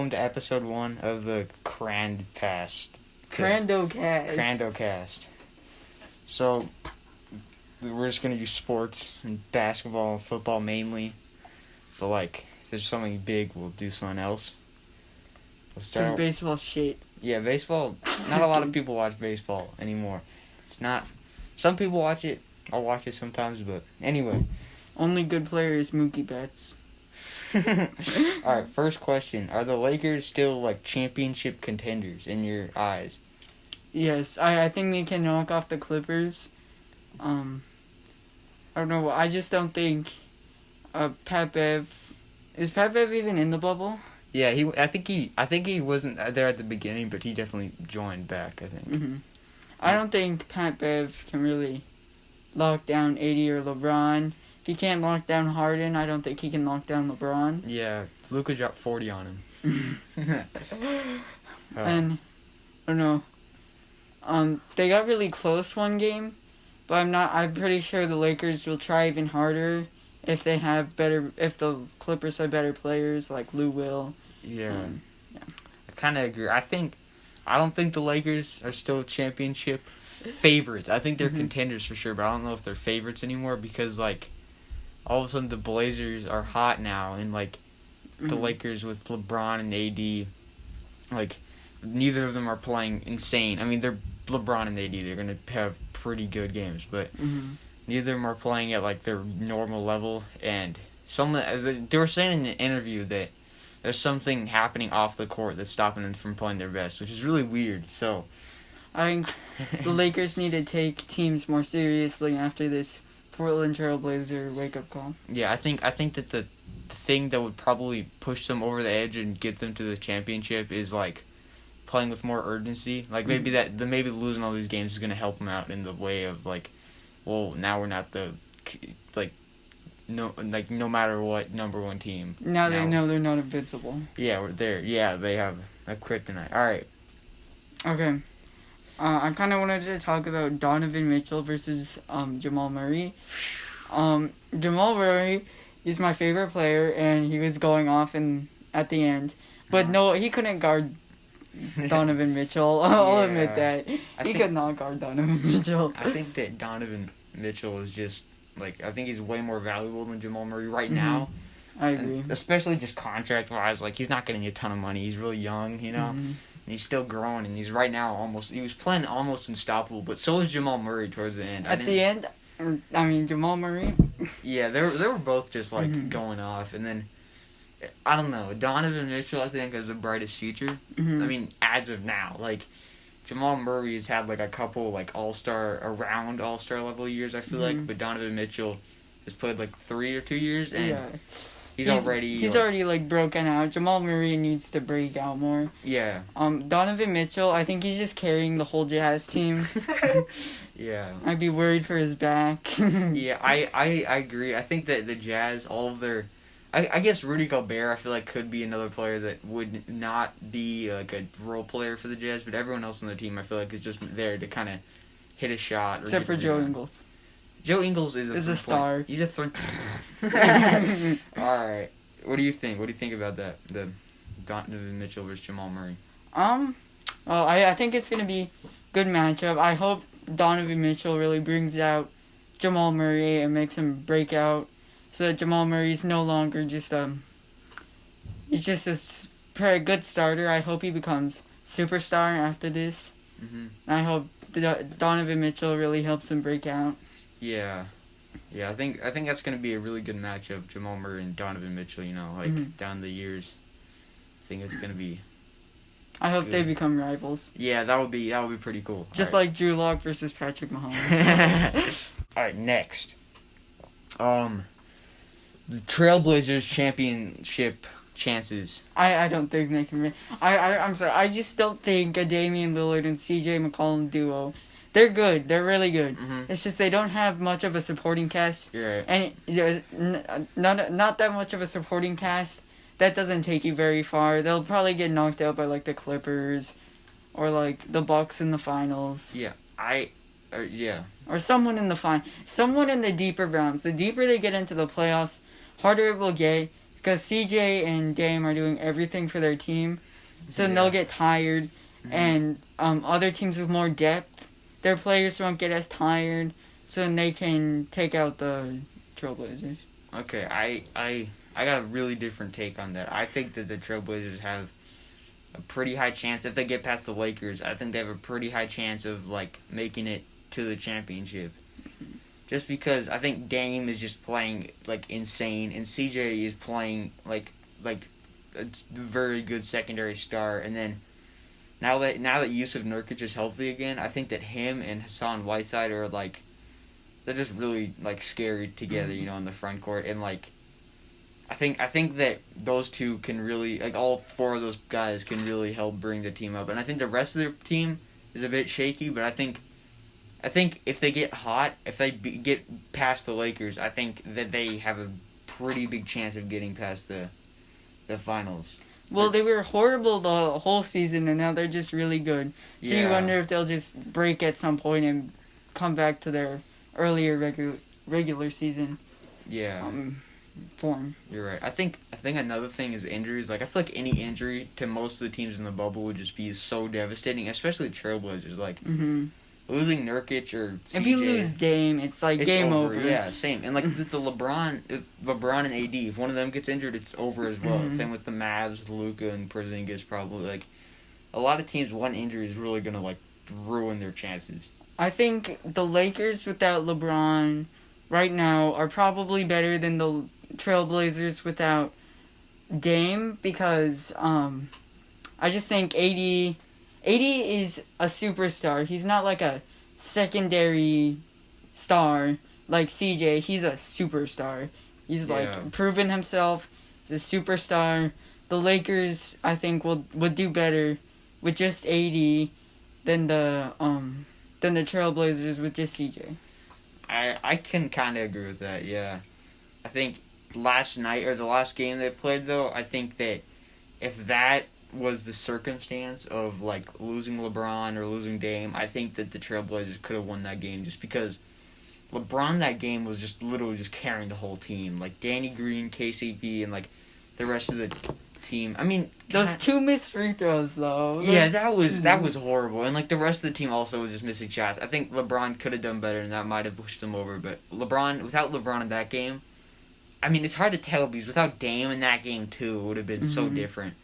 Welcome to episode 1 of the Crandocast. Crandocast. So, we're just going to do sports and basketball and football mainly. But, if there's something big, we'll do something else. Because baseball's shit. Yeah, baseball, not a lot of people watch baseball anymore. It's not, some people watch it. I'll watch it sometimes, but anyway. Only good player is Mookie Betts. Alright, first question. Are the Lakers still, championship contenders in your eyes? Yes, I think they can knock off the Clippers. I don't know, I just don't think Pat Bev... Is Pat Bev even in the bubble? Yeah, I think he wasn't there at the beginning, but he definitely joined back, I think. Mm-hmm. I don't think Pat Bev can really lock down AD or LeBron. If he can't lock down Harden, I don't think he can lock down LeBron. Yeah, Luka dropped 40 on him. And, I don't know. They got really close one game, but I'm pretty sure the Lakers will try even harder if the Clippers have better players like Lou Will. Yeah. I kind of agree. I don't think the Lakers are still championship favorites. I think they're contenders for sure, but I don't know if they're favorites anymore because, all of a sudden the Blazers are hot now, and, the Lakers with LeBron and AD, neither of them are playing insane. I mean, they're LeBron and AD. They're going to have pretty good games, but neither of them are playing at, their normal level, and they were saying in an interview that there's something happening off the court that's stopping them from playing their best, which is really weird, so... I think the Lakers need to take teams more seriously after this Portland Trailblazer wake-up call. Yeah, I think that the thing that would probably push them over the edge and get them to the championship is, playing with more urgency. Maybe losing all these games is going to help them out in the way of, now we're not the, no matter what, number one team. Now they know they're not invincible. Yeah, we're there. Yeah, they have a kryptonite. All right. Okay. I kind of wanted to talk about Donovan Mitchell versus Jamal Murray. Jamal Murray is my favorite player, and he was going off at the end. But no, he couldn't guard Donovan Mitchell. I'll admit that. He could not guard Donovan Mitchell. I think that Donovan Mitchell is just, I think he's way more valuable than Jamal Murray right now. I agree. And especially just contract-wise. He's not getting a ton of money. He's really young, you know? And he's still growing, and he's right now he was playing almost unstoppable, but so was Jamal Murray towards the end. Jamal Murray. Yeah, they were both just going off, and then I don't know. Donovan Mitchell, I think, has the brightest future. As of now, Jamal Murray has had a couple all-star level years, I feel but Donovan Mitchell has played 3 or 2 years, and he's already broken out. Jamal Murray needs to break out more. Yeah. Donovan Mitchell, I think he's just carrying the whole Jazz team. Yeah. I'd be worried for his back. Yeah, I agree. I think that the Jazz, all of their... I guess Rudy Gobert, I feel could be another player that would not be a role player for the Jazz, but everyone else on the team, I feel is just there to kind of hit a shot. Except for Joe Ingles. Joe Ingles is a star. He's a Alright. What do you think? What do you think about that? The Donovan Mitchell versus Jamal Murray? Well, I think it's going to be a good matchup. I hope Donovan Mitchell really brings out Jamal Murray and makes him break out so that Jamal Murray's no longer just he's just a good starter. I hope he becomes superstar after this. I hope Donovan Mitchell really helps him break out. Yeah, I think that's gonna be a really good matchup, Jamal Murray and Donovan Mitchell. Down the years, I think it's gonna be. I hope they become rivals. Yeah, that would be pretty cool. Just like Drew Lock versus Patrick Mahomes. All right, next, the Trailblazers championship chances. I don't think they can. I'm sorry. I just don't think a Damian Lillard and CJ McCollum duo. They're good. They're really good. It's just they don't have much of a supporting cast. You're right. And not that much of a supporting cast. That doesn't take you very far. They'll probably get knocked out by the Clippers, or the Bucks in the finals. Yeah, Or someone in the deeper rounds. The deeper they get into the playoffs, harder it will get. because CJ and Dame are doing everything for their team, so Yeah. they'll get tired, and other teams with more depth, their players won't get as tired, so then they can take out the Trailblazers. Okay, I got a really different take on that. I think that the Trailblazers have a pretty high chance if they get past the Lakers. I think they have a pretty high chance of like making it to the championship. Just because I think Dame is just playing like insane, and CJ is playing like a very good secondary star. And then now that Yusuf Nurkic is healthy again, I think that him and Hassan Whiteside are like they're just really like scary together, you know, in the front court. And like I think that those two can really like all four of those guys can really help bring the team up. And I think the rest of their team is a bit shaky, but I think if they get hot, if they get past the Lakers, I think that they have a pretty big chance of getting past the finals. Well, they were horrible the whole season, and now they're just really good. So you wonder if they'll just break at some point and come back to their earlier regular season form. You're right. I think another thing is injuries. Like I feel like any injury to most of the teams in the bubble would just be so devastating, especially the Trailblazers. Like losing Nurkic or CJ. If you lose Dame, it's game over. Yeah, same. And like with the LeBron and AD, if one of them gets injured, it's over as well. Same with the Mavs, Luka and Porzingis. Probably like a lot of teams, one injury is really gonna like ruin their chances. I think the Lakers without LeBron right now are probably better than the Trailblazers without Dame because I just think AD is a superstar. He's not like a secondary star like CJ. He's a superstar. He's like proven himself. He's a superstar. The Lakers, I think, would do better with just AD than the Trailblazers with just CJ. I can kind of agree with that. Yeah, I think last night or the last game they played though, I think that if that was the circumstance of like losing LeBron or losing Dame, I think that the Trailblazers could have won that game just because LeBron that game was just literally just carrying the whole team. Like Danny Green, KCP, and like the rest of the team. I mean, those two missed free throws though. Yeah, that was horrible. And like the rest of the team also was just missing shots. I think LeBron could have done better and that might have pushed them over, but without LeBron in that game, I mean, it's hard to tell because without Dame in that game too, it would have been so different.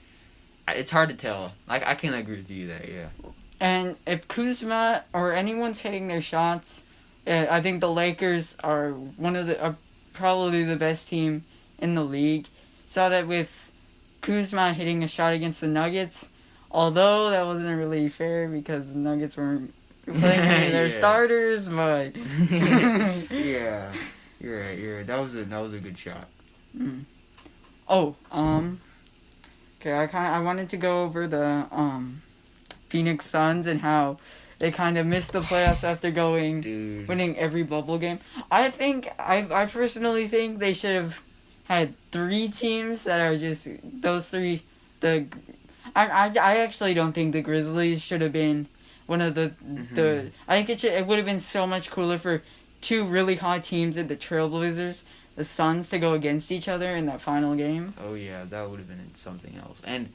It's hard to tell. I can agree with you there, yeah. And if Kuzma or anyone's hitting their shots, I think the Lakers are probably the best team in the league. Saw that with Kuzma hitting a shot against the Nuggets, although that wasn't really fair because the Nuggets weren't playing any of their starters, but yeah, you're right. That was a good shot. Okay, I wanted to go over the Phoenix Suns and how they kind of missed the playoffs after winning every bubble game. I personally think they should have had 3 teams that are just those 3. I actually don't think the Grizzlies should have been one of the. I think it would have been so much cooler for 2 really hot teams at the Trailblazers, the Suns, to go against each other in that final game. Oh yeah, that would have been something else. And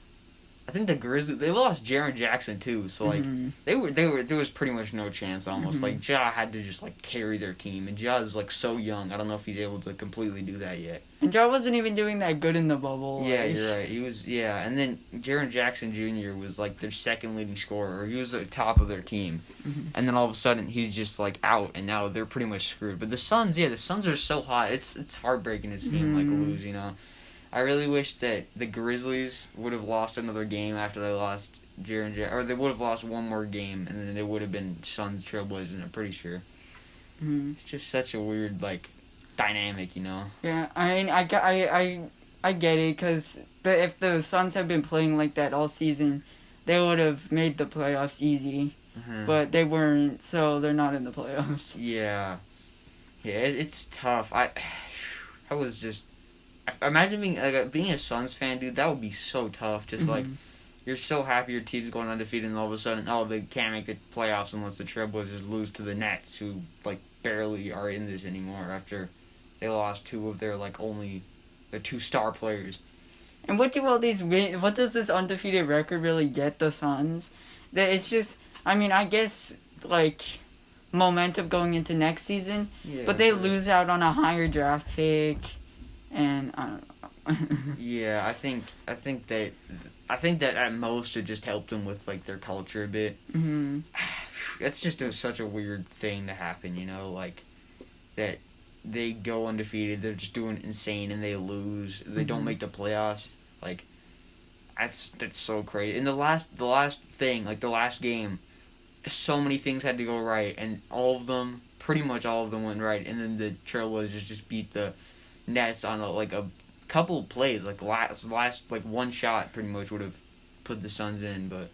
I think the Grizzlies, they lost Jaren Jackson too, so like they were there was pretty much no chance almost. Like Ja had to just like carry their team, and Ja is like so young. I don't know if he's able to completely do that yet. And Ja wasn't even doing that good in the bubble. Yeah, you're right. He was and then Jaren Jackson Jr. was like their second leading scorer. He was at the top of their team. And then all of a sudden he's just like out, and now they're pretty much screwed. But the Suns are so hot. It's heartbreaking to see them like lose, you know. I really wish that the Grizzlies would have lost another game after they lost Jaren Jackson, or they would have lost one more game, and then it would have been Suns Trailblazers. I'm pretty sure. It's just such a weird like dynamic, you know. Yeah, I mean, I get it because if the Suns had been playing like that all season, they would have made the playoffs easy. But they weren't, so they're not in the playoffs. Yeah, it's tough. I was just. Imagine being a Suns fan, dude. That would be so tough. Just like you're so happy your team's going undefeated, and all of a sudden, they can't make the playoffs unless the Trailblazers lose to the Nets, who like barely are in this anymore after they lost 2 of their like only They're 2 star players. And what does this undefeated record really get the Suns? That it's just, I mean, I guess, like, momentum going into next season, but they lose out on a higher draft pick, and I don't know. Yeah, I think that at most it just helped them with, like, their culture a bit. Mm-hmm. That's just such a weird thing to happen, you know, like, that they go undefeated, they're just doing insane, and they lose, they don't make the playoffs, like, that's so crazy. In the last thing, like, the last game, so many things had to go right, and pretty much all of them went right, and then the Trailblazers just beat the Nets on, a couple of plays, like, last, like, one shot pretty much would have put the Suns in, but...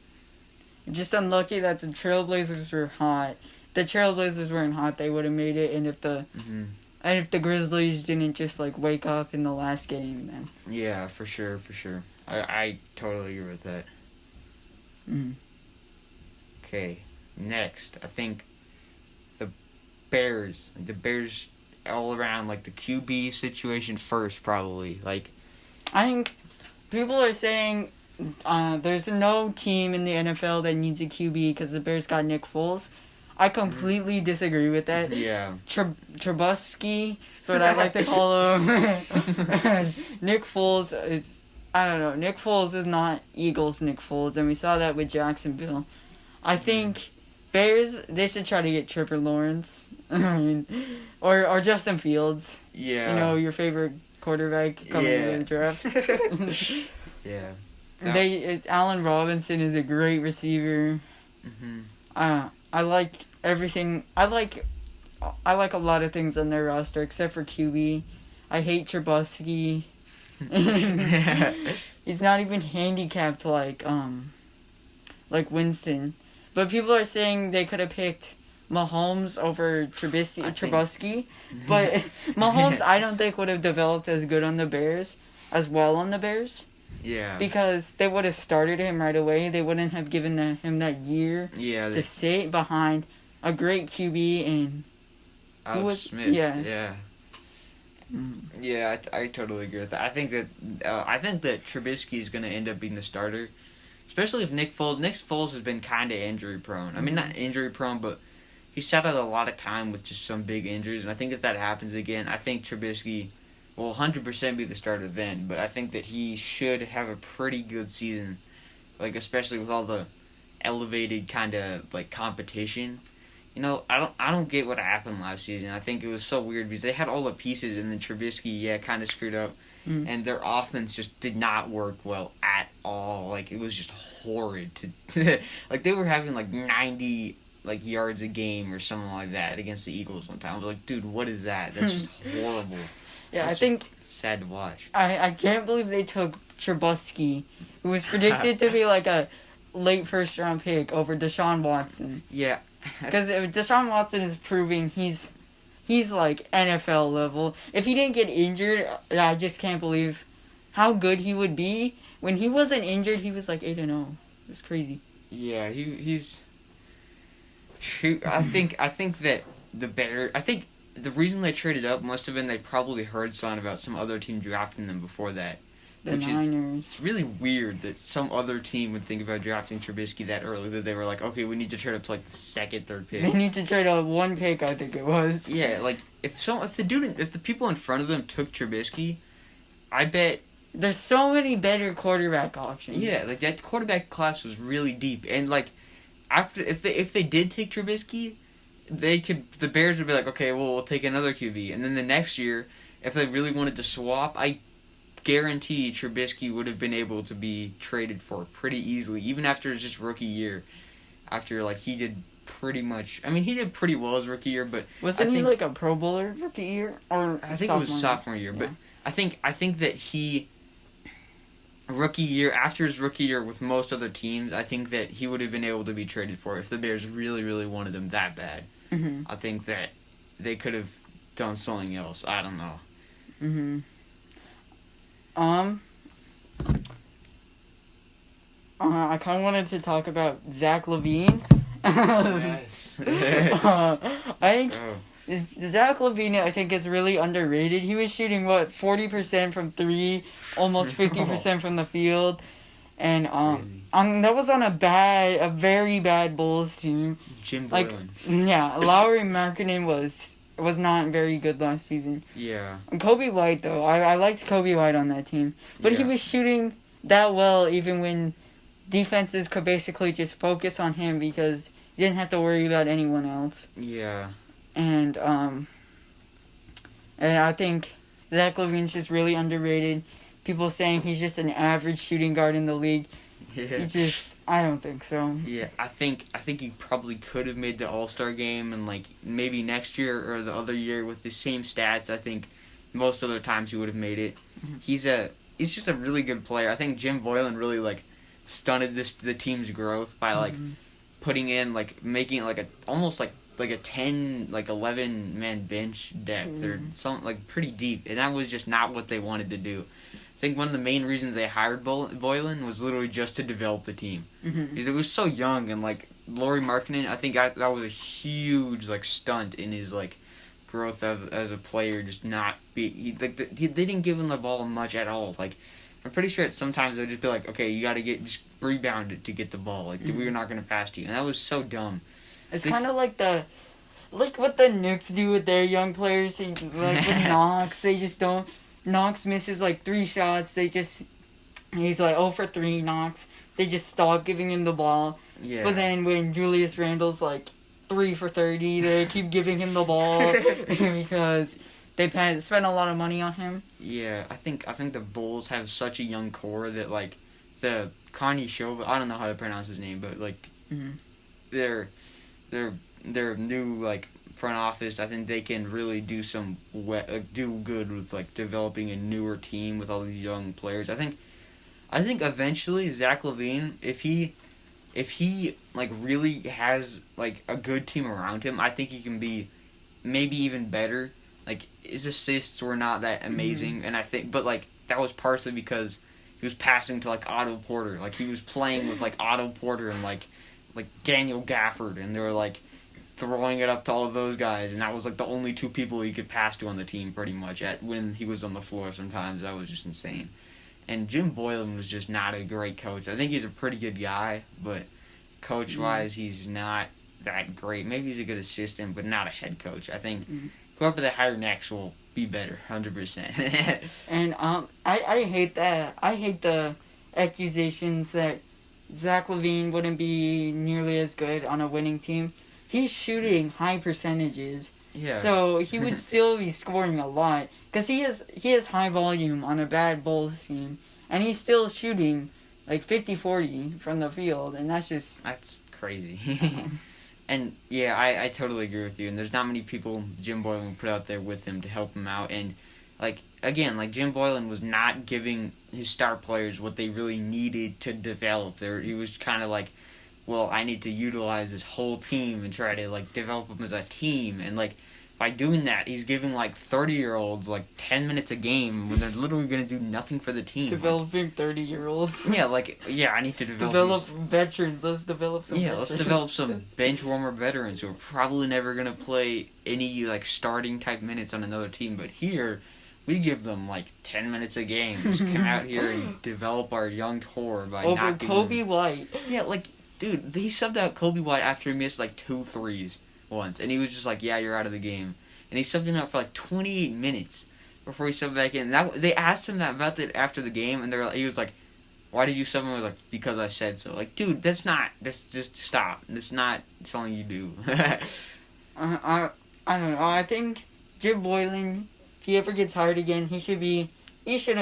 Just unlucky that the Trailblazers were hot. The Trailblazers weren't hot, they would have made it, and if the Grizzlies didn't just, like, wake up in the last game, then... Yeah, for sure. I totally agree with that. Mm-hmm. Okay, next, I think the Bears all around, like, the QB situation first, probably. Like, I think people are saying there's no team in the NFL that needs a QB because the Bears got Nick Foles. I completely disagree with that. Yeah. Trubisky, that's what I like to call him. Nick Foles, I don't know. Nick Foles is not Eagles Nick Foles, and we saw that with Jacksonville. I think Bears, they should try to get Trevor Lawrence. I mean, or Justin Fields. Yeah. You know, your favorite quarterback coming in the draft. Yeah. Allen Robinson is a great receiver. Mm-hmm. I like everything. I like a lot of things on their roster except for QB. I hate Trubisky. He's not even handicapped like Winston. But people are saying they could have picked Mahomes over Trubisky. But Mahomes, I don't think would have developed as good on the Bears, as well on the Bears. Yeah. Because they would have started him right away. They wouldn't have given him that year to sit behind a great QB and Alex Smith. Yeah. Yeah, I totally agree with that. I think that Trubisky is going to end up being the starter, especially if Nick Foles has been kind of injury prone. I mean, not injury prone, but he sat out a lot of time with just some big injuries, and I think if that happens again, I think Trubisky will 100% be the starter then, but I think that he should have a pretty good season, like, especially with all the elevated kind of, like, competition. You know, I don't get what happened last season. I think it was so weird because they had all the pieces, and then Trubisky, kind of screwed up, and their offense just did not work well at all. Like, it was just horrid to, like, they were having, like, 90, like, yards a game or something like that against the Eagles one time. I was like, dude, what is that? That's just horrible. Yeah, That's I think... sad to watch. I can't believe they took Trubisky, who was predicted to be, like, a late first-round pick over Deshaun Watson. Yeah. Because Deshaun Watson is proving he's like NFL level. If he didn't get injured, I just can't believe how good he would be. When he wasn't injured, he was like 8-0. It was crazy. Yeah, he's. I think that the Bears. I think the reason they traded up must have been they probably heard something about some other team drafting them before that. The Niners. It's really weird that some other team would think about drafting Trubisky that early, that they were like, okay, we need to trade up to, like, the second, third pick. They need to trade a one pick, I think it was. Yeah, like, if the people in front of them took Trubisky, I bet... There's so many better quarterback options. Yeah, like, that quarterback class was really deep. And, like, if they did take Trubisky, the Bears would be like, okay, well, we'll take another QB. And then the next year, if they really wanted to swap, I guarantee Trubisky would have been able to be traded for pretty easily, even after his just rookie year. After, like, he did pretty much... I mean, he did pretty well his rookie year, but... Wasn't he, like, a Pro Bowler rookie year? Or I think it was sophomore year, but I think that he... Rookie year, after his rookie year with most other teams, I think that he would have been able to be traded for if the Bears really, really wanted him that bad. Mm-hmm. I think that they could have done something else. I don't know. Mm-hmm. I kind of wanted to talk about Zach LaVine. Yes. I think Zach LaVine, I think, is really underrated. He was shooting 40% from three, almost 50% from the field, and that was on a very bad Bulls team. Jim Boylan. Lauri Markkanen was not very good last season. Yeah. And Kobe White, though, I liked Kobe White on that team, but he was shooting that well even when defenses could basically just focus on him because you didn't have to worry about anyone else. Yeah. And I think Zach LaVine's just really underrated. People saying he's just an average shooting guard in the league. Yeah. I don't think so. Yeah, I think he probably could have made the All-Star game, and like maybe next year or the other year with the same stats. I think most other times he would have made it. Mm-hmm. He's just a really good player. I think Jim Boylan really like stunted the team's growth by like putting in like making it like almost like a 10 like 11 man bench depth or something like pretty deep, and that was just not what they wanted to do. I think one of the main reasons they hired Boylan was literally just to develop the team. Because it was so young, and like Lauri Markkanen, I think that was a huge like stunt in his like growth as a player. Just not be they didn't give him the ball much at all. Like I'm pretty sure sometimes they'd just be like, okay, you got to just rebound it to get the ball. Like we're not gonna pass to you, and that was so dumb. It's kind of like what the Knicks do with their young players. Like with Knox, they just don't. Knox misses like 3 shots. He's like 0 for 3. Knox. They just stop giving him the ball. Yeah. But then when Julius Randle's like 3 for 30, they keep giving him the ball because they spent a lot of money on him. Yeah, I think the Bulls have such a young core that like the Kanye Show. I don't know how to pronounce his name, but like their new like front office, I think they can really do good with like developing a newer team with all these young players. I think eventually Zach LaVine, if he like really has like a good team around him, I think he can be maybe even better. Like his assists were not that amazing, and I think, but like that was partially because he was passing to like Otto Porter. Like he was playing with like Otto Porter and like Daniel Gafford, and they were like throwing it up to all of those guys, and that was like the only 2 people he could pass to on the team pretty much when he was on the floor. Sometimes that was just insane. And Jim Boylan was just not a great coach. I think he's a pretty good guy, but coach wise he's not that great. Maybe he's a good assistant, but not a head coach. I think whoever they hire next will be better, 100%. And I hate that. I hate the accusations that Zach LaVine wouldn't be nearly as good on a winning team. He's shooting high percentages, so he would still be scoring a lot because he has high volume on a bad Bulls team, and he's still shooting like 50-40 from the field, and that's crazy. And yeah, I totally agree with you. And there's not many people Jim Boylan put out there with him to help him out. And like again, like Jim Boylan was not giving his star players what they really needed to develop. He was kind of like, well, I need to utilize this whole team and try to, like, develop them as a team. And, like, by doing that, he's giving, like, 30-year-olds, like, 10 minutes a game when they're literally going to do nothing for the team. Developing 30-year-olds. Yeah, I need to develop veterans. Let's develop some veterans. Let's develop some bench warmer veterans who are probably never going to play any, like, starting-type minutes on another team. But here, we give them, like, 10 minutes a game. Just come out here and develop our young core by over not Kobe White. Yeah, like... Dude, they subbed out Kobe White after he missed, like, 2 threes once. And he was just like, yeah, you're out of the game. And he subbed him out for, like, 28 minutes before he subbed back in. They asked him that about it after the game, and he was like, why did you sub him? I was like, because I said so. Like, dude, that's just stop. That's not something you do. I don't know. I think Jim Boylan, if he ever gets hired again, he shouldn't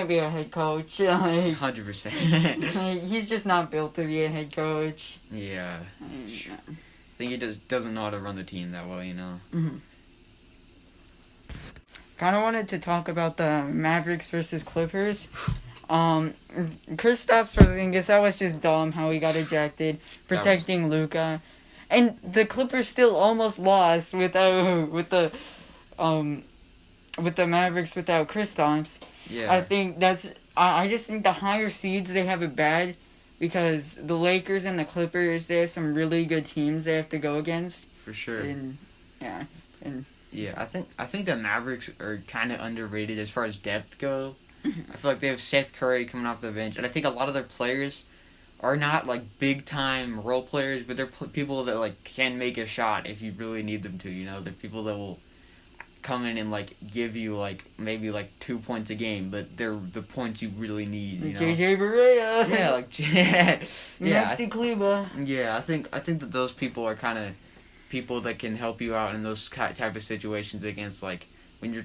be a head coach. 100%. He's just not built to be a head coach. Yeah. I think he doesn't know how to run the team that well, you know? Kind of wanted to talk about the Mavericks versus Clippers. Kristaps Porzingis, that was just dumb how he got ejected, protecting Luka. And the Clippers still almost lost with the Mavericks without Kristaps. Yeah. I think I just think the higher seeds, they have it bad because the Lakers and the Clippers, they have some really good teams they have to go against. For sure. And Yeah, I think the Mavericks are kind of underrated as far as depth go. I feel like they have Seth Curry coming off the bench, and I think a lot of their players are not like big time role players, but they're people that like can make a shot if you really need them to. You know, they're people that will come in and like give you like maybe like 2 points a game, but they're the points you really need. You know? JJ Barea. Yeah, like yeah, Maxi Kleber. Yeah, I think that those people are kind of people that can help you out in those type of situations against like when you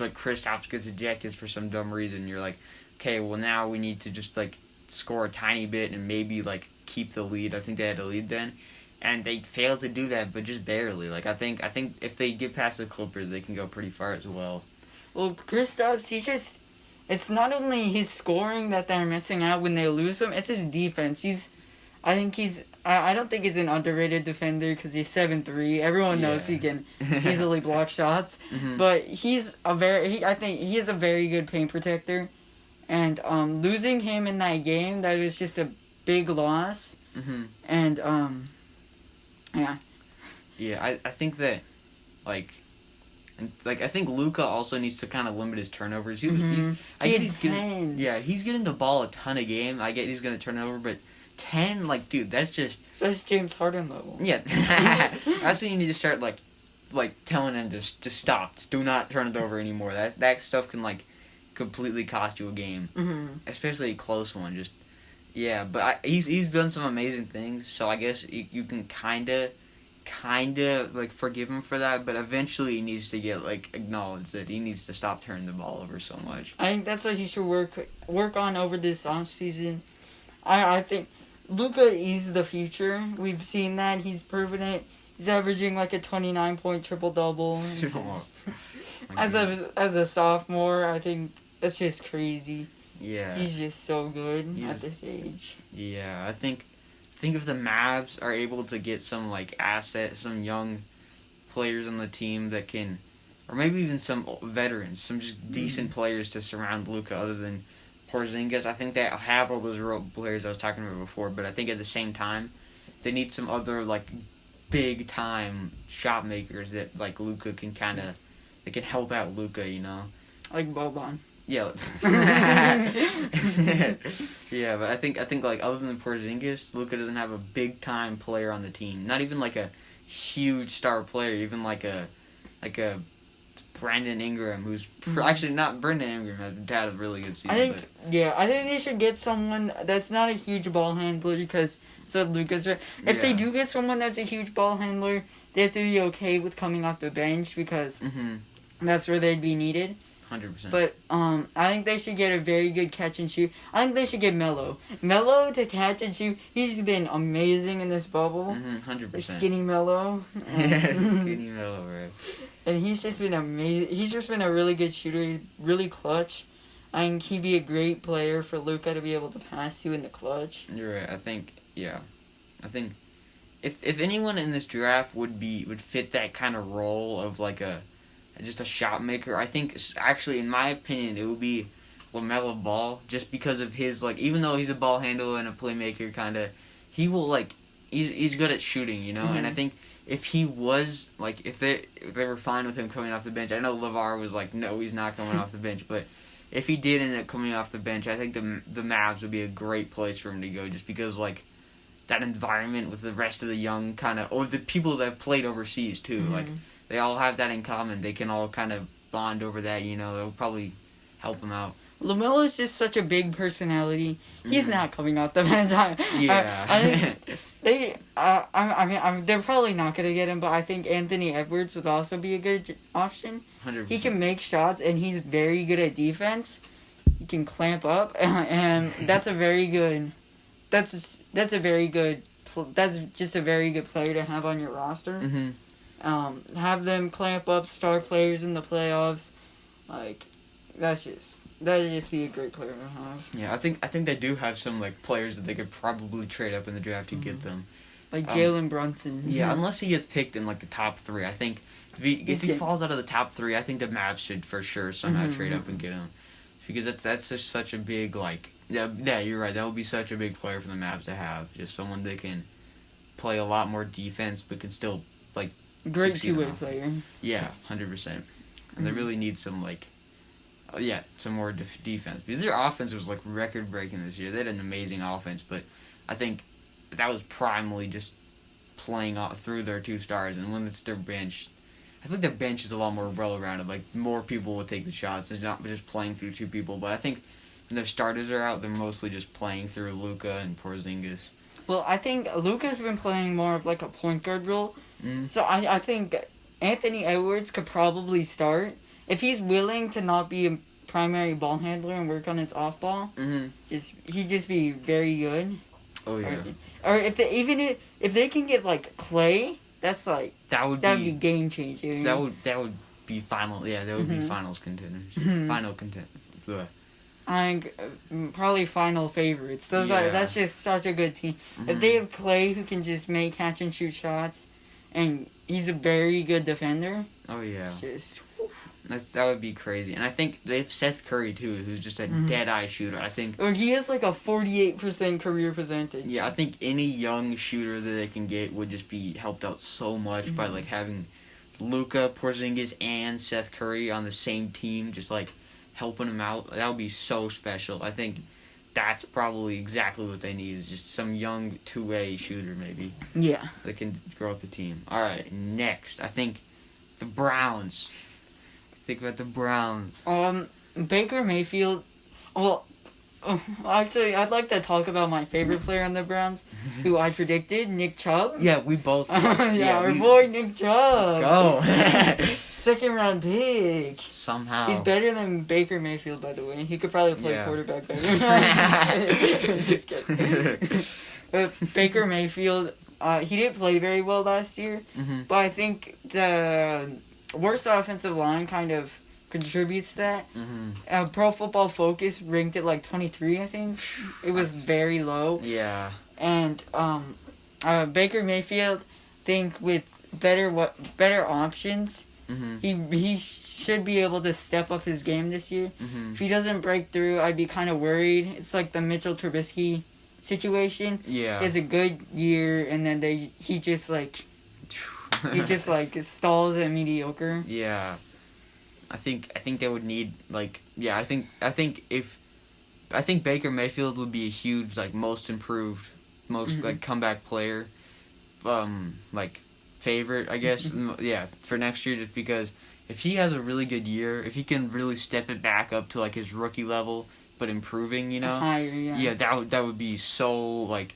like Kristaps gets ejected for some dumb reason. You're like, okay, well now we need to just like score a tiny bit and maybe like keep the lead. I think they had a lead then, and they failed to do that, but just barely. Like I think if they get past the Clippers, they can go pretty far as well. Well, Kristaps, it's not only his scoring that they're missing out when they lose him, it's his defense. I don't think he's an underrated defender because he's 7'3". Everyone knows he can easily block shots. Mm-hmm. But I think he is a very good paint protector. And losing him in that game, that was just a big loss. Mm-hmm. And, yeah. Yeah, I think that, I think Luka also needs to kind of limit his turnovers. He's getting the ball a ton a game. I get he's going to turn over, but 10, like, dude, that's James Harden level. Yeah, that's when you need to start like telling him to stop. Do not turn it over anymore. That stuff can like completely cost you a game, especially a close one. But he's done some amazing things. So I guess you can kind of like forgive him for that. But eventually he needs to get like acknowledged that he needs to stop turning the ball over so much. I think that's what he should work on over this off season. I think Luka is the future. We've seen that. He's proven it. He's averaging like a 29-point triple-double. As a sophomore, I think that's just crazy. Yeah. He's just so good at this age. Yeah, I think if the Mavs are able to get some like assets, some young players on the team that can, or maybe even some veterans, some just decent players to surround Luka other than Porzingis. I think they have all those role players I was talking about before, but I think at the same time, they need some other like big time shot makers that like Luka can they can help out Luka, you know, like Boban. Yeah. Yeah, but I think like other than Porzingis, Luka doesn't have a big time player on the team. Not even like a huge star player, even like a Brandon Ingram, who's actually not Brandon Ingram had a really good season. I think they should get someone that's not a huge ball handler because so Luka's right. If they do get someone that's a huge ball handler, they have to be okay with coming off the bench because that's where they'd be needed. 100%. But I think they should get a very good catch and shoot. I think they should get Melo. Melo to catch and shoot. He's been amazing in this bubble. 100%. Skinny Melo. Skinny Melo, bro. And he's just been amazing. He's just been a really good shooter, really clutch. I think he'd be a great player for Luka to be able to pass to in the clutch. You're right. I think if anyone in this draft would fit that kind of role of like just a shot maker, I think actually in my opinion it would be LaMelo Ball, just because of his like, even though he's a ball handler and a playmaker he will like he's good at shooting, you know. And I think if he was like if they were fine with him coming off the bench, I know LeVar was like no, he's not coming off the bench, but if he did end up coming off the bench, I think the Mavs would be a great place for him to go, just because like that environment with the rest of the young or the people that have played overseas too, like they all have that in common. They can all kind of bond over that, you know. It'll probably help them out. LaMelo is just such a big personality. He's not coming off the bench. I think they're probably not going to get him, but I think Anthony Edwards would also be a good option. 100%. He can make shots, and he's very good at defense. He can clamp up, and that's a very good. That's just a very good player to have on your roster. Have them clamp up star players in the playoffs. Like, that'd just be a great player to have. Yeah, I think they do have some like players that they could probably trade up in the draft to get them. Like Jalen Brunson. Yeah, unless he gets picked in like the top 3. I think if he falls out of the top 3, I think the Mavs should for sure somehow trade up and get him. Because that's just such a big like yeah, you're right. That would be such a big player for the Mavs to have. Just someone that can play a lot more defense but can still like Great succeed on two-way offense. player. Yeah, 100%. And they really need some some more defense, because their offense was like record breaking this year. They had an amazing offense, but I think that was primarily just playing through their 2 stars. And when it's their bench, I think their bench is a lot more well-rounded. Like, more people will take the shots. It's not just playing through 2 people. But I think when their starters are out, they're mostly just playing through Luka and Porzingis. Well, I think Luka's been playing more of like a point guard role. So I think Anthony Edwards could probably start. If he's willing to not be a primary ball handler and work on his off-ball, he'd just be very good. Oh, yeah. Or if they can get, like, Clay, that's like... That would be game-changing. That would be final... Yeah, that would be finals contenders. Final contenders. I think probably final favorites. That's just such a good team. If they have Clay who can just make catch-and-shoot shots, and he's a very good defender... Oh, yeah. Just... That would be crazy. And I think they have Seth Curry, too, who's just a dead-eye shooter. I think... he has, like, a 48% career percentage. Yeah, I think any young shooter that they can get would just be helped out so much by, like, having Luka, Porzingis, and Seth Curry on the same team, just, like, helping them out. That would be so special. I think that's probably exactly what they need, is just some young two-way shooter, maybe. Yeah. That can grow with the team. All right, next, I think the Browns... Think about the Browns. Baker Mayfield. Well, actually, I'd like to talk about my favorite player on the Browns, who I predicted, Nick Chubb. Yeah, we both. Our boy Nick Chubb. Let's go. Second round pick. Somehow. He's better than Baker Mayfield, by the way. He could probably play quarterback better. Just kidding. But Baker Mayfield, he didn't play very well last year, but I think the worst offensive line kind of contributes to that. Pro Football Focus ranked it like 23, I think. It was very low. Yeah. And Baker Mayfield, think with better options, he should be able to step up his game this year. If he doesn't break through, I'd be kind of worried. It's like the Mitchell Trubisky situation. Yeah. He has a good year, and then he just stalls at mediocre. Yeah. I think they would need I think Baker Mayfield would be a huge most improved, comeback player, favorite, I guess. Yeah, for next year, just because if he has a really good year, if he can really step it back up to his rookie level, but improving, higher, yeah. Yeah, that would be so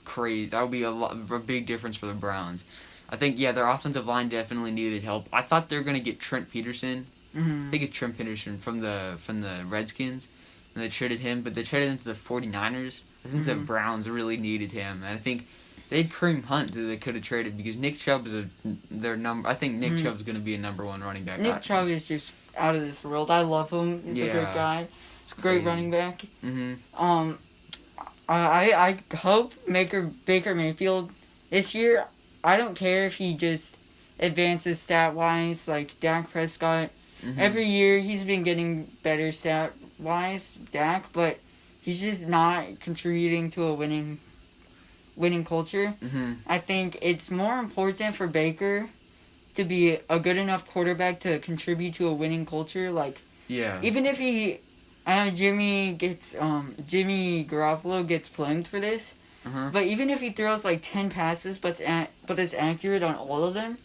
crazy. That would be a big difference for the Browns. I think their offensive line definitely needed help. I thought they were gonna get Trent Peterson. I think it's Trent Peterson from the Redskins, and they traded him, but they traded him to the 49ers. I think the Browns really needed him, and I think they had Kareem Hunt that they could have traded, because Nick Chubb is their number. I think Nick Chubb's gonna be a number 1 running back. Nick Chubb is just out of this world. I love him. He's a great guy. He's a great running back. I hope Baker Mayfield this year. I don't care if he just advances stat-wise like Dak Prescott. Every year he's been getting better stat-wise, Dak, but he's just not contributing to a winning culture. I think it's more important for Baker to be a good enough quarterback to contribute to a winning culture. Even if Jimmy Garoppolo gets flamed for this. But even if he throws 10 passes but is accurate on all of them,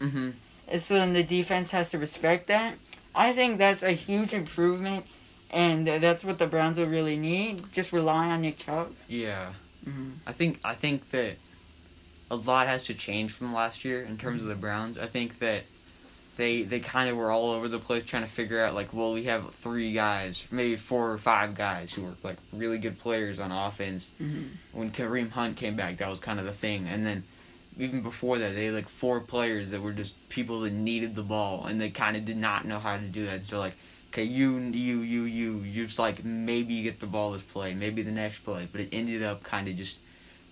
so then the defense has to respect that. I think that's a huge improvement, and that's what the Browns will really need. Just rely on Nick Chubb. Yeah. I think that a lot has to change from last year in terms of the Browns. I think that they kind of were all over the place trying to figure out, we have 3 guys, maybe 4 or 5 guys who were, really good players on offense. When Kareem Hunt came back, that was kind of the thing. And then even before that, they had, 4 players that were just people that needed the ball, and they kind of did not know how to do that. So, okay, you just, maybe you get the ball this play, maybe the next play. But it ended up kind of just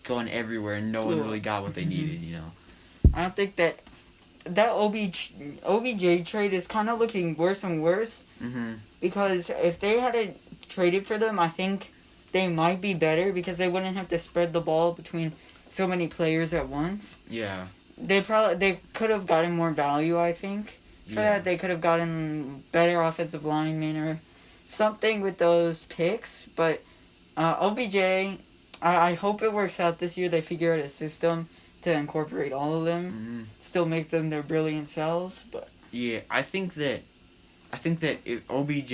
going everywhere, and no one really got what they needed, I don't think that OBJ trade is kind of looking worse and worse. Because if they had traded for them, I think they might be better, because they wouldn't have to spread the ball between so many players at once. Yeah. they could have gotten more value, I think. For that, they could have gotten better offensive linemen or something with those picks. But OBJ, I hope it works out this year. They figure out a system to incorporate all of them, still make them their brilliant selves. But yeah, I think that if OBJ,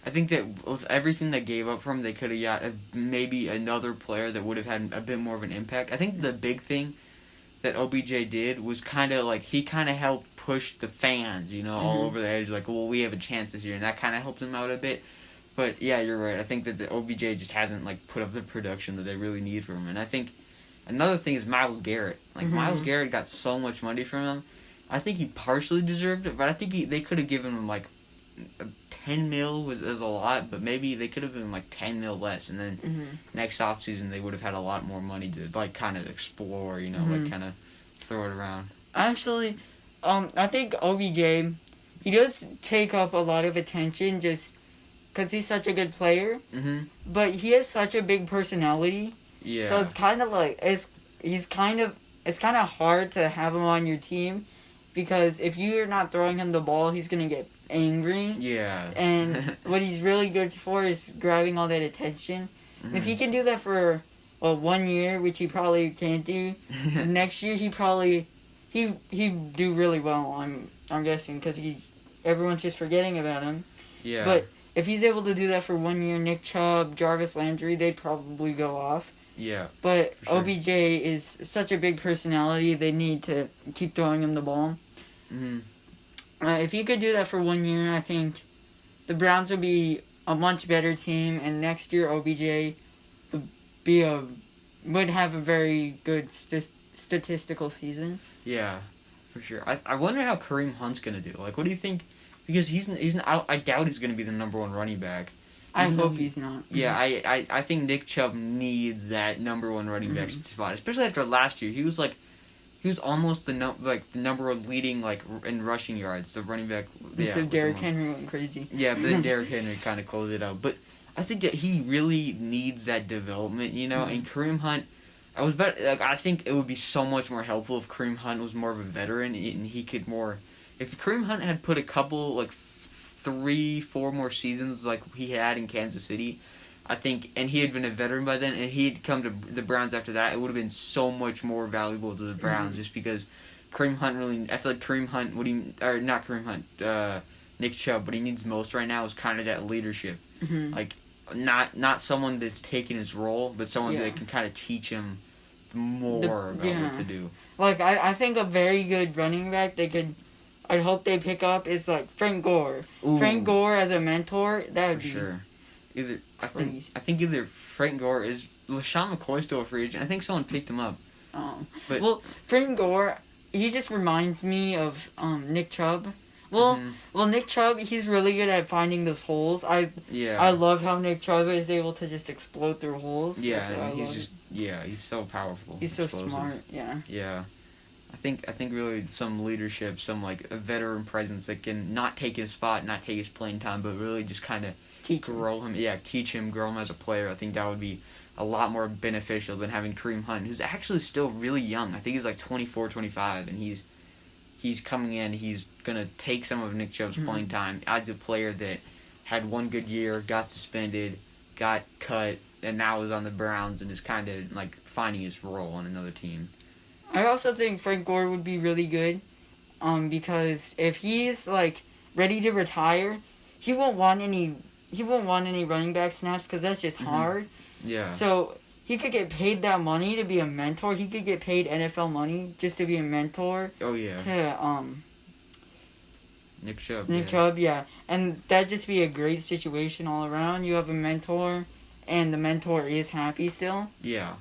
I think that with everything they gave up from, they could have got maybe another player that would have had a bit more of an impact. I think the big thing that OBJ did was kind of like he kind of helped push the fans, all over the edge. Like, well, we have a chance this year, and that kind of helped him out a bit. But yeah, you're right. I think that the OBJ just hasn't like put up the production that they really need from him. And I think another thing is Myles Garrett. Like Myles Garrett got so much money from him. I think he partially deserved it, but I think they could have given him like 10 mil was a lot, but maybe they could have been like 10 mil less, and then next offseason they would have had a lot more money to like kind of explore, like kind of throw it around. Actually, I think OBJ, he does take up a lot of attention just because he's such a good player, but he has such a big personality. Yeah. So it's kind of like it's kind of hard to have him on your team, because if you're not throwing him the ball, he's gonna get angry. Yeah. And what he's really good for is grabbing all that attention. And if he can do that for 1 year, which he probably can't do, next year he'd do really well. I'm guessing, because everyone's just forgetting about him. Yeah. But if he's able to do that for 1 year, Nick Chubb, Jarvis Landry, they'd probably go off. Yeah. But sure. OBJ is such a big personality, they need to keep throwing him the ball. If he could do that for 1 year, I think the Browns would be a much better team, and next year OBJ would have a very good statistical season. Yeah, for sure. I wonder how Kareem Hunt's gonna do. Like, what do you think? Because I doubt he's gonna be the number one running back. I hope he's not. Yeah, I think Nick Chubb needs that number one running back spot, especially after last year. He was almost the number one leading in rushing yards. The running back. Yeah, so Derrick Henry went crazy. Yeah, but then Derrick Henry kind of closed it out. But I think that he really needs that development, And Kareem Hunt, I think it would be so much more helpful if Kareem Hunt was more of a veteran and he could more. If Kareem Hunt had put a couple 3-4 more seasons like he had in Kansas City, I think, and he had been a veteran by then, and he'd come to the Browns after that, it would have been so much more valuable to the Browns, just because Kareem Hunt really, I feel like Kareem Hunt, not Kareem Hunt, Nick Chubb, what he needs most right now is kind of that leadership. Like, not someone that's taking his role, but someone that can kind of teach him more about what to do. Like, I think a very good running back I'd hope they pick up is Frank Gore. Ooh. Frank Gore as a mentor, that would be sure. I crazy. think either Frank Gore is LaShawn McCoy still a free agent. I think someone picked him up. Well, Frank Gore, he just reminds me of Nick Chubb. Well, Nick Chubb, he's really good at finding those holes. I love how Nick Chubb is able to just explode through holes. Yeah, and he's so powerful. He's so smart. Yeah. Yeah. I think really some leadership, some a veteran presence that can not take his spot, not take his playing time, but really just kind of grow him. Yeah, teach him, grow him as a player. I think that would be a lot more beneficial than having Kareem Hunt, who's actually still really young. I think he's 24, 25, and he's coming in. He's gonna take some of Nick Chubb's playing time as a player that had one good year, got suspended, got cut, and now is on the Browns and is kind of finding his role on another team. I also think Frank Gore would be really good, because if he's ready to retire, he won't want any running back snaps, because that's just hard. Yeah. So he could get paid that money to be a mentor. He could get paid NFL money just to be a mentor. Oh yeah. To Nick Chubb. Nick Chubb, yeah, and that'd just be a great situation all around. You have a mentor, and the mentor is happy still. Yeah.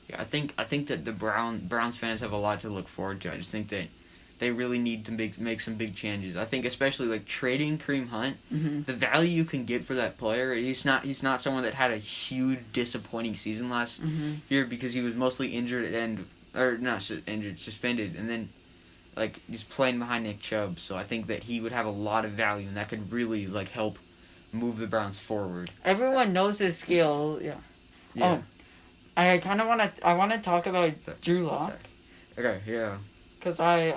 Yeah, I think that the Browns fans have a lot to look forward to. I just think that they really need to make some big changes. I think especially trading Kareem Hunt, the value you can get for that player. He's not someone that had a huge disappointing season last year because he was mostly injured suspended, and then he's playing behind Nick Chubb. So I think that he would have a lot of value, and that could really help move the Browns forward. Everyone knows his skill. Yeah. Yeah. Oh. I want to talk about Drew Lock. Okay, yeah. Because I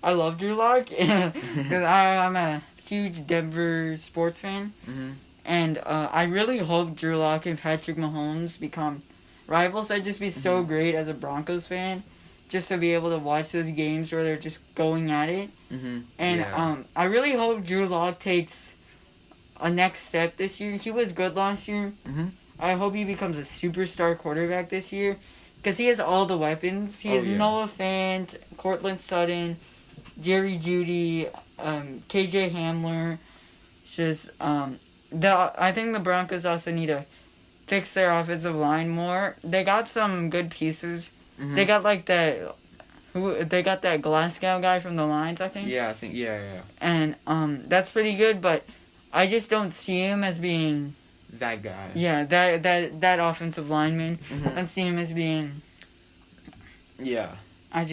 love Drew Lock because I'm a huge Denver sports fan. Mm-hmm. And I really hope Drew Lock and Patrick Mahomes become rivals. I'd just be so great as a Broncos fan, just to be able to watch those games where they're just going at it. Mm-hmm. And I really hope Drew Lock takes a next step this year. He was good last year. Mm-hmm. I hope he becomes a superstar quarterback this year, because he has all the weapons. He has Noah Fant, Cortland Sutton, Jerry Jeudy, KJ Hamler. Just I think the Broncos also need to fix their offensive line more. They got some good pieces. Mm-hmm. They got like they got that Glasgow guy from the Lions, I think. Yeah, I think yeah. And that's pretty good, but I just don't see him as being that guy. Yeah, that offensive lineman. Mm-hmm. I don't see him as being. Yeah. I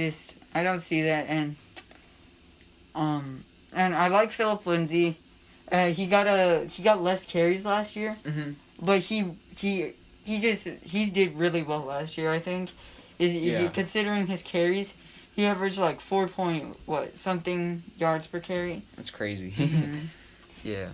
don't see that, and I like Philip Lindsay. He got less carries last year, Mm-hmm. but he did really well last year. I think, considering his carries, he averaged like 4-something yards per carry. That's crazy. Mm-hmm. Yeah.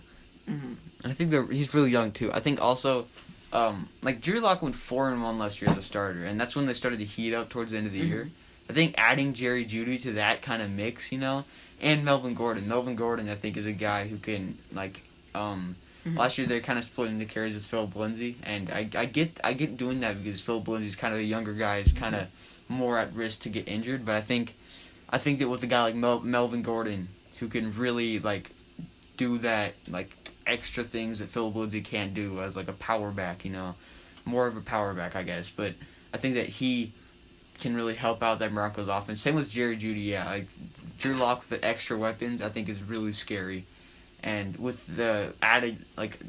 Mm-hmm. I think he's really young too. I think also, like Drew Lock went 4-1 last year as a starter, and that's when they started to heat up towards the end of the year. I think adding Jerry Jeudy to that kind of mix, and Melvin Gordon. Melvin Gordon, I think, is a guy who can last year they're kind of splitting the carries with Philip Lindsay, and I get doing that because Philip Lindsay's kind of a younger guy, is kind of more at risk to get injured. But I think that with a guy like Melvin Gordon, who can really do that extra things that Philip Lindsay can't do as a power back, more of a power back, I guess. But I think that he can really help out that Broncos offense. Same with Jerry Jeudy, Drew Lock with the extra weapons, I think is really scary. And with the added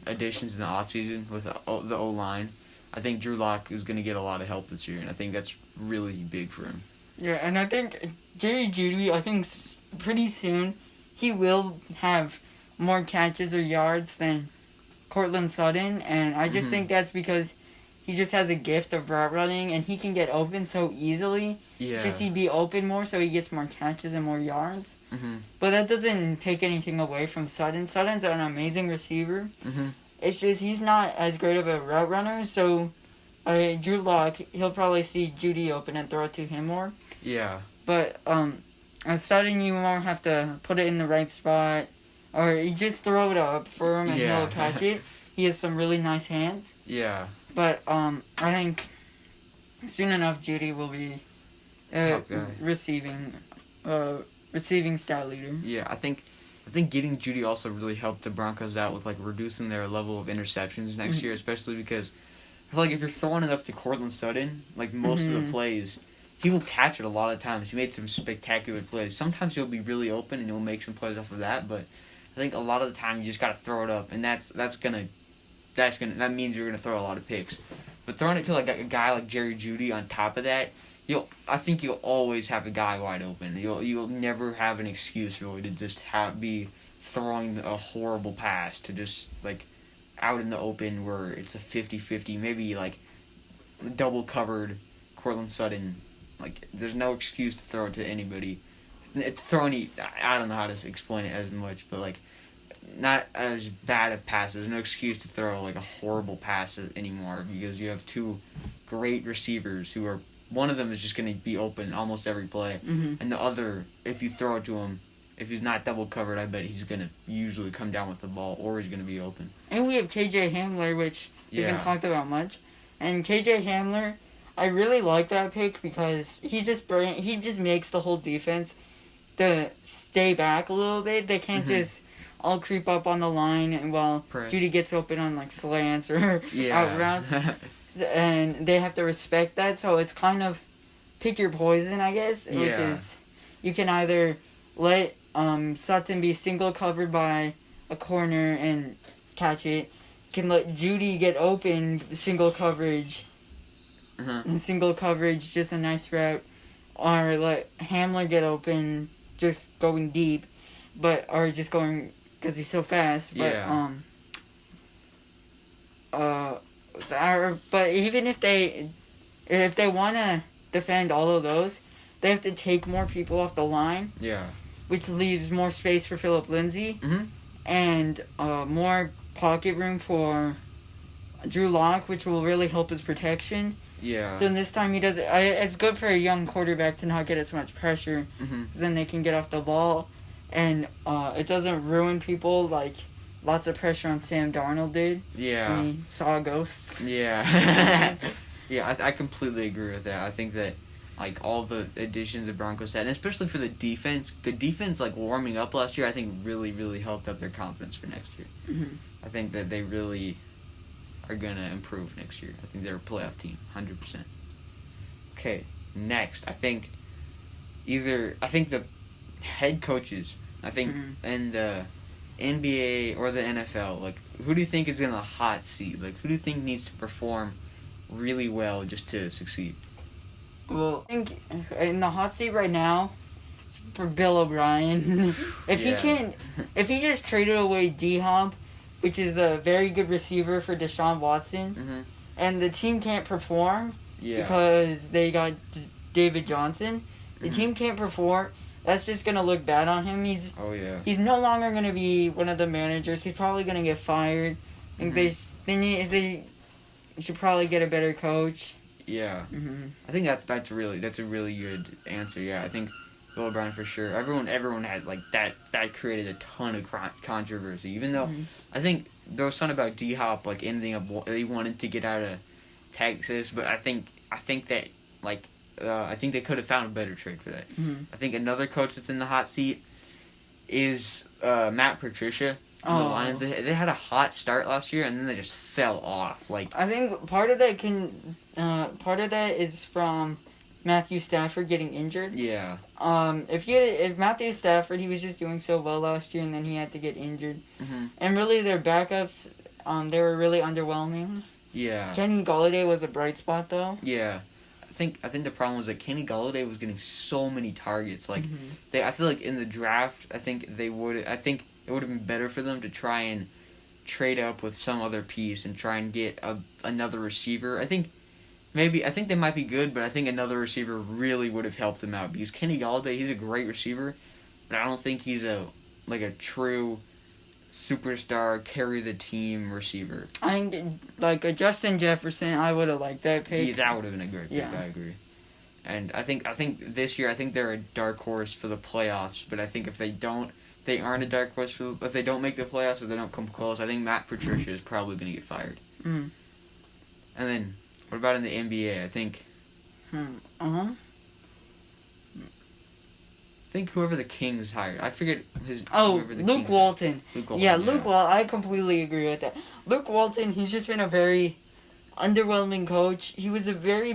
additions in the offseason with the O-line, I think Drew Lock is going to get a lot of help this year, and I think that's really big for him. Yeah, and I think Jerry Jeudy, I think pretty soon he will have more catches or yards than Cortland Sutton, and I just think that's because he just has a gift of route running, and he can get open so easily. Yeah. It's just he'd be open more, so he gets more catches and more yards. Mm-hmm. But that doesn't take anything away from Sutton. Sutton's an amazing receiver. Mm-hmm. It's just he's not as great of a route runner, so Drew Lock, he'll probably see Jeudy open and throw it to him more. Yeah. But Sutton, you won't have to put it in the right spot, or you just throw it up for him and he'll catch it. He has some really nice hands. Yeah. But I think soon enough Jeudy will be receiving stat leader. Yeah, I think getting Jeudy also really helped the Broncos out with reducing their level of interceptions next year, especially because I feel if you're throwing it up to Cortland Sutton, most of the plays, he will catch it a lot of times. He made some spectacular plays. Sometimes he'll be really open and he'll make some plays off of that, but I think a lot of the time you just gotta throw it up, and that means you're gonna throw a lot of picks. But throwing it to a guy like Jerry Jeudy on top of that, I think you'll always have a guy wide open. You'll never have an excuse really to just be throwing a horrible pass to just out in the open where it's a 50-50, maybe double covered Cortland Sutton. There's no excuse to throw it to anybody. I don't know how to explain it as much, but not as bad of passes. No excuse to throw a horrible pass anymore, because you have two great receivers who are, one of them is just going to be open almost every play, and the other, if you throw it to him, if he's not double covered, I bet he's going to usually come down with the ball, or he's going to be open. And we have KJ Hamler, which we haven't talked about much. And KJ Hamler, I really like that pick because he just makes the whole defense to stay back a little bit. They can't just all creep up on the line and while Jeudy gets open on slants or out routes. And they have to respect that, so it's kind of pick your poison, I guess, which is you can either let Sutton be single covered by a corner and catch it. You can let Jeudy get open single coverage, just a nice route, or let Hamler get open just going deep, or just going because he's so fast. But but even if they want to defend all of those, they have to take more people off the line. Yeah. Which leaves more space for Philip Lindsay. Mm-hmm. And more pocket room for Drew Lock, which will really help his protection. Yeah. So this time he does it. It's good for a young quarterback to not get as much pressure. Mm-hmm. Then they can get off the ball. And it doesn't ruin people like lots of pressure on Sam Darnold did. Yeah. When he saw ghosts. Yeah. Yeah, I completely agree with that. I think that, like, all the additions the Broncos had, and especially for the defense, like, warming up last year, I think really, really helped up their confidence for next year. Mm-hmm. I think that they really are going to improve next year. I think they're a playoff team, 100%. Okay, next, I think the head coaches, in the NBA or the NFL, like, who do you think is in the hot seat? Like, who do you think needs to perform really well just to succeed? Well, I think in the hot seat right now, for Bill O'Brien, if he just traded away D-Hop, which is a very good receiver for Deshaun Watson, and the team can't perform because they got David Johnson, the team can't perform. That's just gonna look bad on him. He's no longer gonna be one of the managers. He's probably gonna get fired. I think they should probably get a better coach. Yeah, I think that's a really good answer. Yeah, I think Bill O'Brien for sure. Everyone had like that created a ton of controversy. Even though I think there was something about D-Hop like ending up he wanted to get out of Texas, but I think that like I think they could have found a better trade for that. I think another coach that's in the hot seat is Matt Patricia. The Lions, they had a hot start last year and then they just fell off. Like, I think part of that is from Matthew Stafford getting injured. Yeah. If Matthew Stafford, he was just doing so well last year and then he had to get injured. And really their backups, they were really underwhelming. Yeah. Kenny Golladay was a bright spot though. Yeah. I think the problem was that Kenny Golladay was getting so many targets. Like I feel like in the draft, I think it would have been better for them to try and trade up with some other piece and try and get another receiver. I think they might be good, but I think another receiver really would have helped them out because Kenny Golladay, he's a great receiver, but I don't think he's a true superstar, carry the team receiver. I think like a Justin Jefferson, I would have liked that pick. Yeah, that would have been a great pick. I agree. And I think this year, I think they're a dark horse for the playoffs. But I think if they aren't a dark horse if they don't make the playoffs or they don't come close, I think Matt Patricia is probably going to get fired. And then what about in the NBA? I think. I think whoever the Kings hired. I forget his. Luke Walton. Yeah, Luke Walton. I completely agree with that. Luke Walton. He's just been a very underwhelming coach. He wasn't very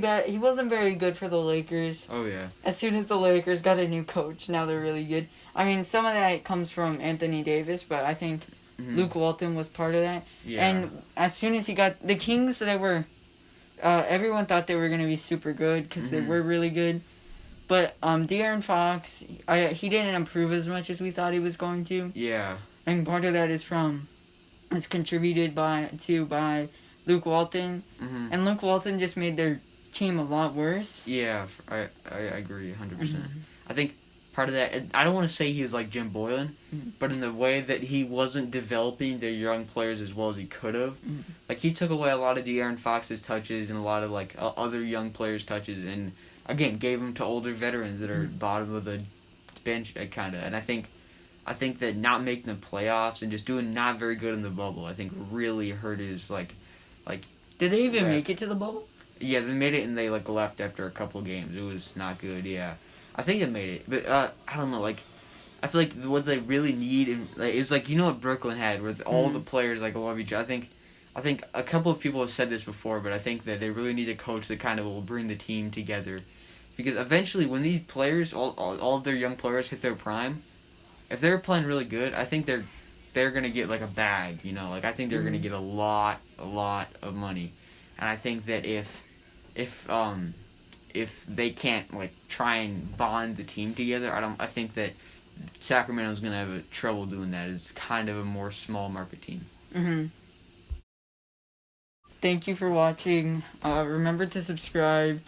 good for the Lakers. Oh yeah. As soon as the Lakers got a new coach, now they're really good. I mean, some of that comes from Anthony Davis, but I think Luke Walton was part of that. Yeah. And as soon as he got the Kings, they were. Everyone thought they were going to be super good because they were really good. But De'Aaron Fox, he didn't improve as much as we thought he was going to. Yeah. And part of that is contributed by Luke Walton. And Luke Walton just made their team a lot worse. Yeah, I agree 100%. I think part of that, I don't want to say he's like Jim Boylan, but in the way that he wasn't developing their young players as well as he could have. Like, he took away a lot of De'Aaron Fox's touches and a lot of like other young players' touches and again gave them to older veterans that are bottom of the bench kind of. And I think that not making the playoffs and just doing not very good in the bubble, I think really hurt his like. Did they even make it to the bubble? Yeah, they made it and they like left after a couple of games. It was not good. Yeah, I think they made it, but I don't know. Like, I feel like what they really need is like, you know what Brooklyn had where all the players like love each other. I think a couple of people have said this before, but I think that they really need a coach that kind of will bring the team together. Because eventually, when these players, all of their young players hit their prime, if they're playing really good, I think they're gonna get like a bag, you know. Like, I think they're gonna get a lot of money, and I think that if they can't like try and bond the team together, I think that Sacramento's gonna have trouble doing that. It's kind of a more small market team. Thank you for watching. Remember to subscribe.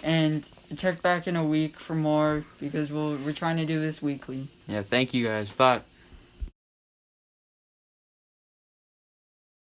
And check back in a week for more because we're trying to do this weekly. Yeah, thank you guys. Bye.